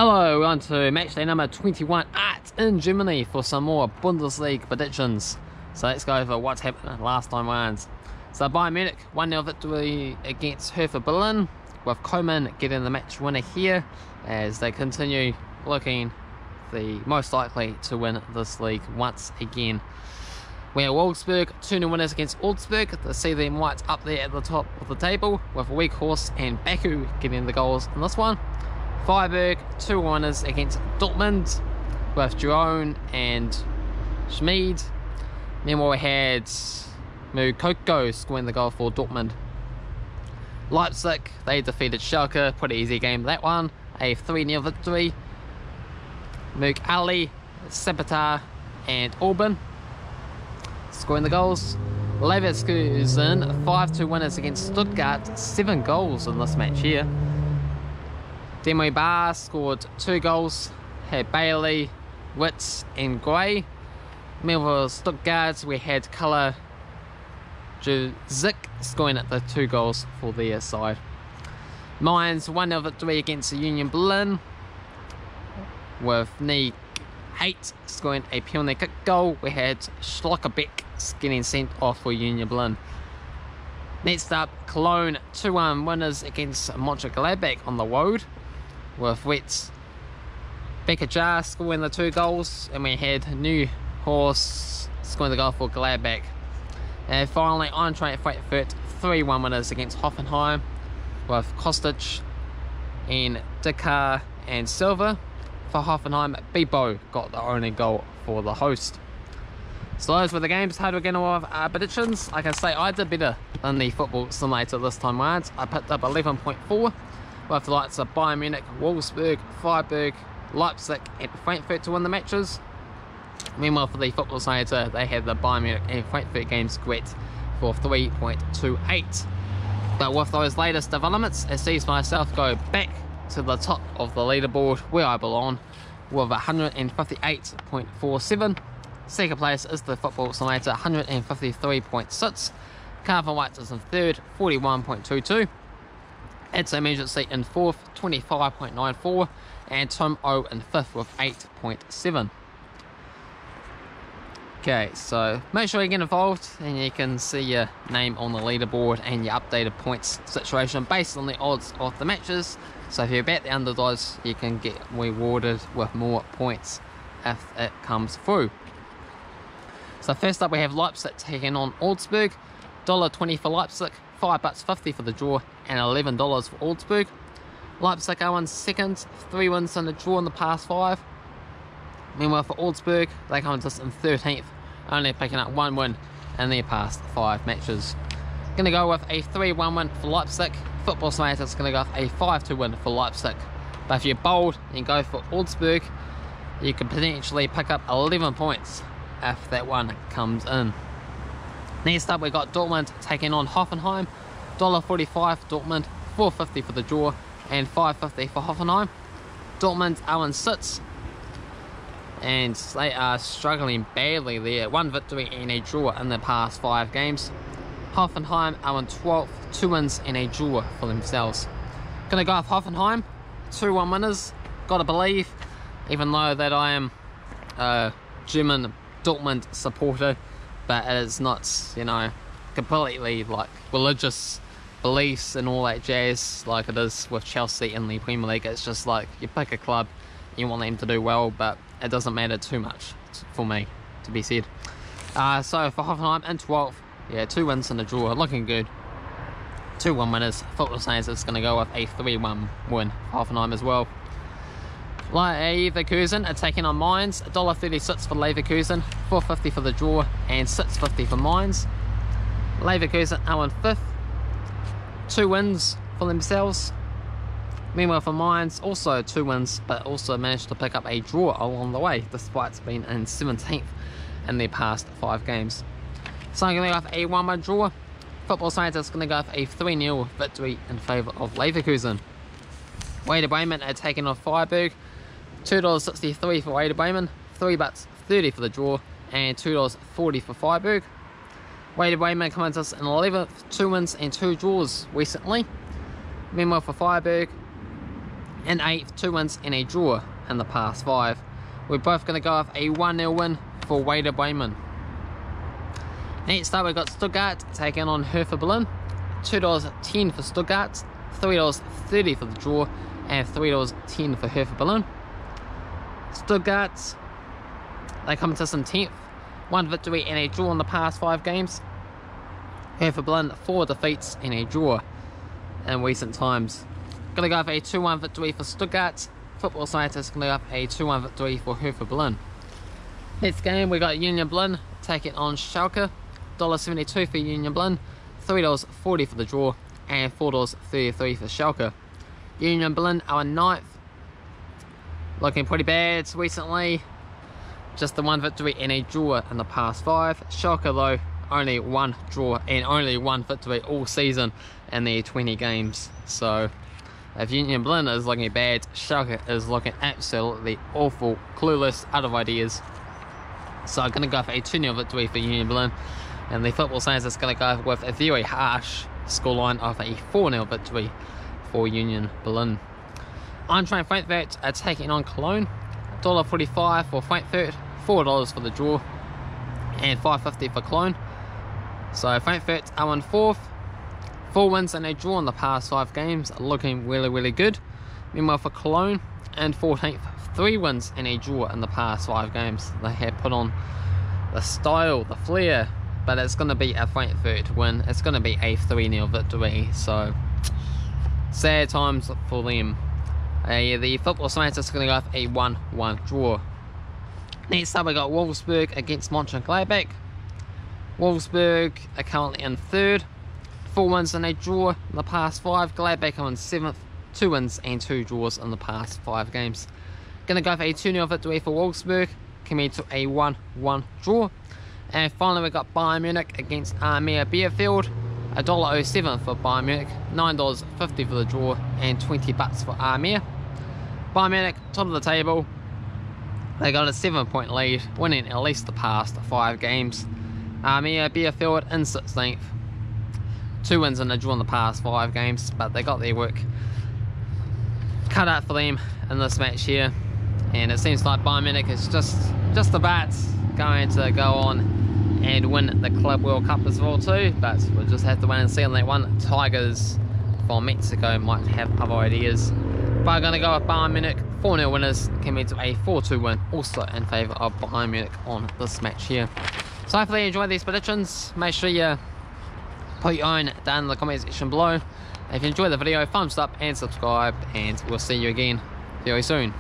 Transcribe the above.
Hello, we're on to matchday number 21 in Germany for some more Bundesliga predictions. So let's go over what's happened last time round. So Bayern Munich 1-0 victory against Hertha Berlin, with Cavan getting the match winner here as they continue looking the most likely to win this league once again. We have Augsburg 2-0 winners against Augsburg to see them right up there at the top of the table, with Weghorst and Baku getting the goals in this one. Freiburg 2 winners against Dortmund, with Jerome and Schmid. Then we had Mukoko scoring the goal for Dortmund. Leipzig, they defeated Schalke, pretty easy game that one, a 3-0 victory. Muk Ali, Sabata and Orban scoring the goals. Leverkusen 5-2 winners against Stuttgart, 7 goals in this match here. Demo Bar scored 2 goals, had Bailey, Witz and Gray. Meanwhile, Stuttgart, we had Kala Juzik scoring at the 2 goals for their side. Mainz 1-0 victory against Union Berlin, with Nick 8 scoring a penalty kick goal. We had Schlockerbeck getting sent off for Union Berlin. Next up, Cologne 2-1 winners against Mönchengladbach on the road, with Wetz Beckerjar scoring the 2 goals, and we had New Horse scoring the goal for Gladbach. And finally, Eintracht Frankfurt 3-1 winners against Hoffenheim, with Kostic and Dicker and Silva. For Hoffenheim, Bibo got the only goal for the host. So those were the games. How do we get on with predictions? Like I say, I did better than the Football Simulator this time round. I picked up 11.4, with the likes of Bayern Munich, Wolfsburg, Freiburg, Leipzig and Frankfurt to win the matches. Meanwhile, for the Football Simulator, they had the Bayern Munich and Frankfurt games correct for 3.28. But with those latest developments, it sees myself go back to the top of the leaderboard where I belong with 158.47. Second place is the Football Simulator, 153.6. Cavan Wright is in third, 41.22. It's Emergency in fourth, 25.94, and Tom O in fifth with 8.7. Okay, so make sure you get involved and you can see your name on the leaderboard and your updated points situation based on the odds of the matches. So if you bet the underdogs, you can get rewarded with more points if it comes through. So first up, we have Leipzig taking on Augsburg. $1.20 for Leipzig, $5.50 for the draw, and $11 for Augsburg. Leipzig are in second, 3 wins and a draw in the past 5. Meanwhile, for Augsburg, they come just in 13th, only picking up 1 win in their past 5 matches. Going to go with a 3-1 win for Leipzig. Football Simulator is going to go with a 5-2 win for Leipzig. But if you're bold and go for Augsburg, you could potentially pick up 11 points if that one comes in. Next up, we got Dortmund taking on Hoffenheim. $1.45 Dortmund, $4.50 for the draw, and $5.50 for Hoffenheim. Dortmund are in 6th, and they are struggling badly there. 1 victory and a draw in the past 5 games. Hoffenheim are in 12th, 2 wins and a draw for themselves. Gonna go with Hoffenheim, 2-1 winners. Gotta believe, even though that I am a German Dortmund supporter, but it is not, you know, completely like religious beliefs and all that jazz like it is with Chelsea in the Premier League. It's just like you pick a club, you want them to do well, but it doesn't matter too much for me, to be said. So for Hoffenheim in 12th, yeah, 2 wins and a draw, looking good. 2-1 winners. Football Science is going to go with a 3-1 win for Hoffenheim as well. Leverkusen are taking on Mainz. $1.36 for Leverkusen, $4.50 for the draw, and $6.50 for Mainz. Leverkusen are in 5th, 2 wins for themselves. Meanwhile, for Mainz, also 2 wins, but also managed to pick up a draw along the way, despite being in 17th in their past 5 games. So I'm going to go with a 1-1 draw. Football Science is going to go with a 3-0 victory in favour of Leverkusen. Werder Bremen are taking on Freiburg. $2.63 for Werder Bremen, $3.30 for the draw, and $2.40 for Freiburg. Werder Bremen comes us in 11th, 2 wins and 2 draws recently. Meanwhile, for Freiburg, In 8th, 2 wins and a draw in the past 5. We're both going to go with a 1-0 win for Werder Bremen. Next up, we've got Stuttgart taking on Hertha Berlin. $2.10 for Stuttgart, $3.30 for the draw, and $3.10 for Hertha Berlin. Stuttgart, they come to some 10th. 1 victory and a draw in the past 5 games. Hertha Berlin, 4 defeats and a draw in recent times. Gonna go for a 2-1 victory for Stuttgart. Football Scientists gonna go for a 2-1 victory for Hertha Berlin. Next game, we got Union Berlin taking on Schalke. $1.72 for Union Berlin, $3.40 for the draw, and $4.33 for Schalke. Union Berlin are 9th, looking pretty bad recently. Just the 1 victory and a draw in the past 5. Schalke though, only 1 draw and only 1 victory all season in their 20 games. So if Union Berlin is looking bad, Schalke is looking absolutely awful, clueless, out of ideas. So I'm going to go for a 2-0 victory for Union Berlin. And the Football Science is going to go with a very harsh scoreline of a 4-0 victory for Union Berlin. Eintracht Frankfurt are taking on Cologne. $1.45 for Frankfurt, $4 for the draw, and $5.50 for Cologne. So Frankfurt are in 4th. 4 wins and a draw in the past 5 games, looking really good. Meanwhile for Cologne in 14th, 3 wins and a draw in the past 5 games. They have put on the style, the flair, but it's going to be a Frankfurt win. It's going to be a 3-0 victory, so sad times for them. The Football Scientists are going to go with a 1-1 draw. Next up, we got Wolfsburg against Mönchengladbach. Wolfsburg are currently in 3rd, 4 wins and a draw in the past 5. Gladbach are in 7th, 2 wins and 2 draws in the past 5 games. Gonna go for a 2-0 victory for Wolfsburg, coming to a 1-1 draw. And finally, we got Bayern Munich against Arminia Bielefeld. $1.07 for Bayern Munich, $9.50 for the draw, and $20 for Arminia. Bayern Munich, top of the table. They got a 7-point lead, winning at least the past 5 games. Arminia Bielefeld in 16th. 2 wins and a draw in the past 5 games, but they got their work cut out for them in this match here. And it seems like Bayern Munich is just about going to go on and win the Club World Cup as well too, but we'll just have to wait and see on that one. Tigers from Mexico might have other ideas, but I'm going to go with Bayern Munich, 4-0 winners, coming to a 4-2 win, also in favour of Bayern Munich on this match here. So hopefully you enjoyed these predictions. Make sure you put your own down in the comment section below. If you enjoyed the video, thumbs up and subscribe, and we'll see you again very soon.